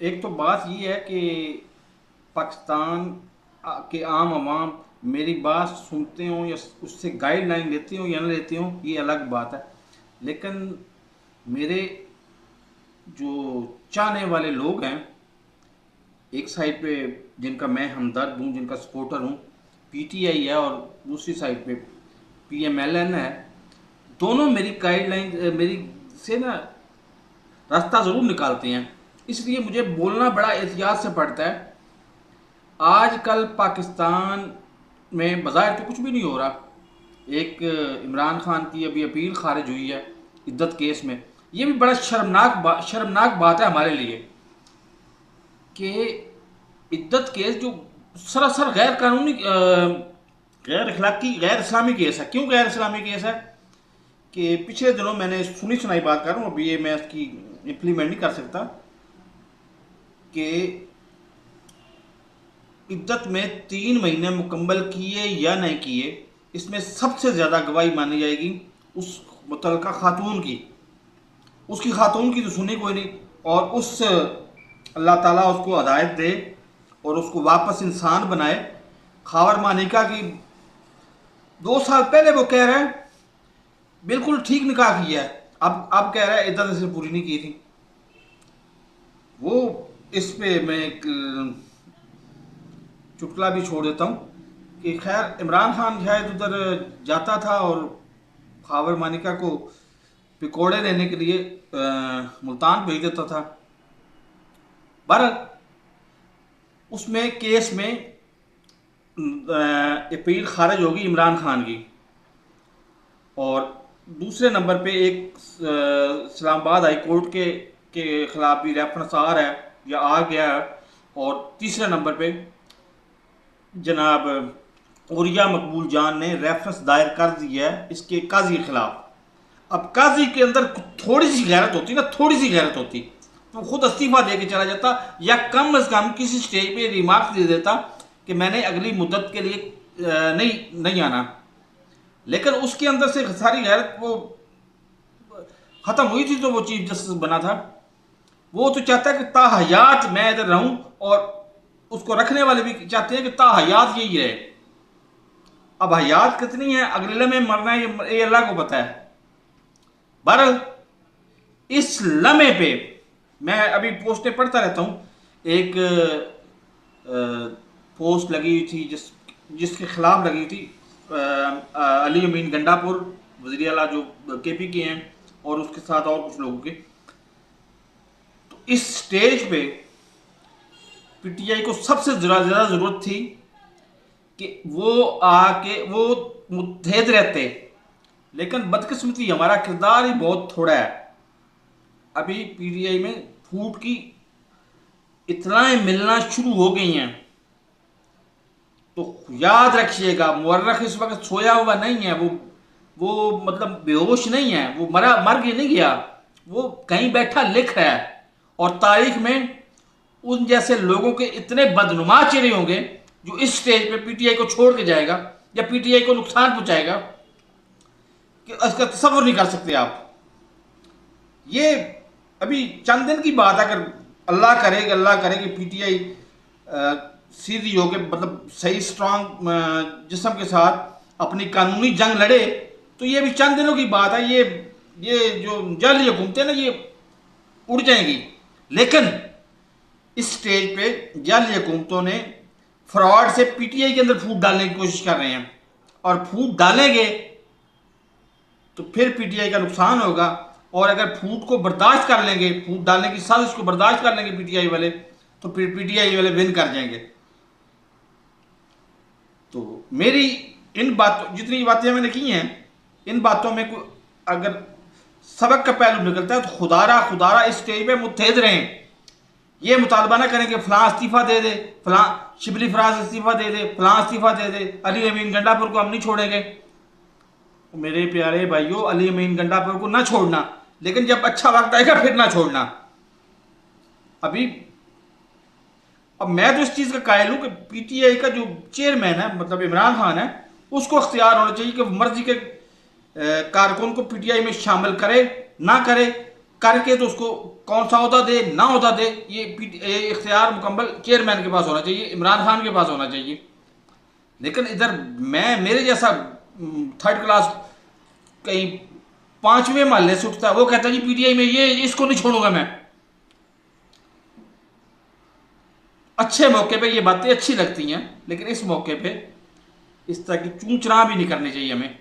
एक तो बात ये है कि पाकिस्तान के आम आवाम मेरी बात सुनते हों या उससे गाइडलाइन लेते हों या न लेते हों, ये अलग बात है। लेकिन मेरे जो चाहने वाले लोग हैं, एक साइड पे जिनका मैं हमदर्द हूँ, जिनका सपोर्टर हूँ, पीटीआई है, और दूसरी साइड पे पीएमएलएन है। दोनों मेरी गाइडलाइन मेरी से ना रास्ता ज़रूर निकालते हैं। इसलिए मुझे बोलना बड़ा एहतियात से पड़ता है। आजकल पाकिस्तान में बज़ाहिर तो कुछ भी नहीं हो रहा। एक इमरान खान की अभी अपील खारिज हुई है इद्दत केस में। ये भी बड़ा शर्मनाक बात है हमारे लिए कि इद्दत केस जो सरासर गैर कानूनी, गैर अखलाकी, गैर इस्लामी केस है। क्यों गैर इस्लामी केस है? कि पिछले दिनों मैंने सुनी सुनाई बात कर रहा हूँ, अभी ये मैं इसकी इम्प्लीमेंट नहीं कर सकता, कि इद्दत में 3 महीने मुकम्मल किए या नहीं किए, इसमें सबसे ज़्यादा गवाही मानी जाएगी उस मुतलका खातून की। उसकी खातून की तो सुनी कोई नहीं, और उस अल्लाह ताला उसको हदायत दे और उसको वापस इंसान बनाए। खावर मानिका की 2 साल पहले वो कह रहा है बिल्कुल ठीक निकाह किया है, अब कह रहा है इद्दत इसने पूरी नहीं की थी। वो इस पे मैं एक चुटकुला भी छोड़ देता हूँ कि खैर इमरान खान शायद उधर जाता था और खावर मानिका को पकौड़े लेने के लिए मुल्तान भेज देता था। बहरहाल उसमें केस में अपील खारिज होगी इमरान खान की, और दूसरे नंबर पे एक इस्लामाबाद हाई कोर्ट के खिलाफ भी रेफरेंस आ रहा है या आ गया है, और तीसरे नंबर पे जनाब उरिया मकबूल जान ने रेफरेंस दायर कर दिया है इसके काजी के खिलाफ। अब काजी के अंदर थोड़ी सी गैरत होती ना, थोड़ी सी गैरत होती तो खुद इस्तीफा दे के चला जाता, या कम अज कम किसी स्टेज पे रिमार्क दे देता कि मैंने अगली मुद्दत के लिए नहीं आना। लेकिन उसके अंदर से सारी गैरत वो खत्म हुई थी, तो वो चीफ जस्टिस बना था। वो तो चाहता है कि ताहयात मैं इधर रहूं, और उसको रखने वाले भी चाहते हैं कि ताहयात यही रहे। अब हयात कितनी है, अगले में मरना है, ये अल्लाह को पता है। बहरहाल इस लम्हे पे मैं अभी पोस्टें पढ़ता रहता हूँ। एक पोस्ट लगी हुई थी जिसके खिलाफ लगी थी अली अमीन गंडापुर वज़ीर आला जो केपी के हैं, और उसके साथ और कुछ लोगों के। तो इस स्टेज पे पीटीआई को सबसे ज़्यादा ज़रूरत थी कि वो आके वो मुत्तहद रहते। लेकिन बदकिस्मती हमारा किरदार ही बहुत थोड़ा है। अभी पीटीआई में फूट की इतलाएं मिलना शुरू हो गई हैं, तो याद रखिएगा मुअर्रख इस वक्त सोया हुआ नहीं है। वो मतलब बेहोश नहीं है, वो मर के नहीं गया, वो कहीं बैठा लिख रहा है। और तारीख में उन जैसे लोगों के इतने बदनुमा चेहरे होंगे जो इस स्टेज पे पीटीआई को छोड़ के जाएगा या पीटीआई को नुकसान पहुंचाएगा कि इसका तसव्वुर नहीं कर सकते आप। ये अभी चंद दिन की बात है। अगर अल्लाह करे कि पीटीआई सीधी होके मतलब सही स्ट्रांग जिस्म के साथ अपनी कानूनी जंग लड़े, तो ये भी चंद दिनों की बात है। ये जो जाली हुकूमतें ना, ये उड़ जाएंगी। लेकिन इस स्टेज पे जाली हुकूमतों ने फ्रॉड से पीटीआई के अंदर फूट डालने की कोशिश कर रहे हैं, और फूट डालेंगे तो फिर पीटीआई का नुकसान होगा। और अगर फूट को बर्दाश्त कर लेंगे, फूट डालने की साजिश को बर्दाश्त कर लेंगे पीटीआई वाले, तो फिर पीटीआई वाले विन कर जाएंगे। तो मेरी इन बातों, जितनी बातें मैंने की हैं, इन बातों में कोई अगर सबक का पहलू निकलता है तो खुदारा इस स्टेज पे मुत्तहद रहें। ये मुतालबा ना करें कि फलां इस्तीफा दे दे, फलां शिबली फराज इस्तीफा दे दे, फलां इस्तीफा दे दे, अली अमीन गंडापुर को हम नहीं छोड़ेंगे। मेरे प्यारे भाइयों, अली अमीन गंडापुर को ना छोड़ना, लेकिन जब अच्छा वक्त आएगा फिर ना छोड़ना। अभी अब मैं तो इस चीज़ का कायल हूँ कि पीटीआई का जो चेयरमैन है, मतलब इमरान खान है, उसको अख्तियार होना चाहिए कि मर्जी के कारकुन को पीटीआई में शामिल करे ना करे। करके तो उसको कौन सा अहदा दे ना अहदा दे, ये इख्तियार मुकम्मल चेयरमैन के पास होना चाहिए, इमरान खान के पास होना चाहिए। लेकिन इधर मेरे जैसा थर्ड क्लास कहीं 5वें महल्ले से उठता है, वो कहता है जी पीटीआई में ये इसको नहीं छोड़ूंगा मैं। अच्छे मौके पे ये बातें अच्छी लगती हैं, लेकिन इस मौके पे इस तरह की चूचना भी नहीं करनी चाहिए हमें।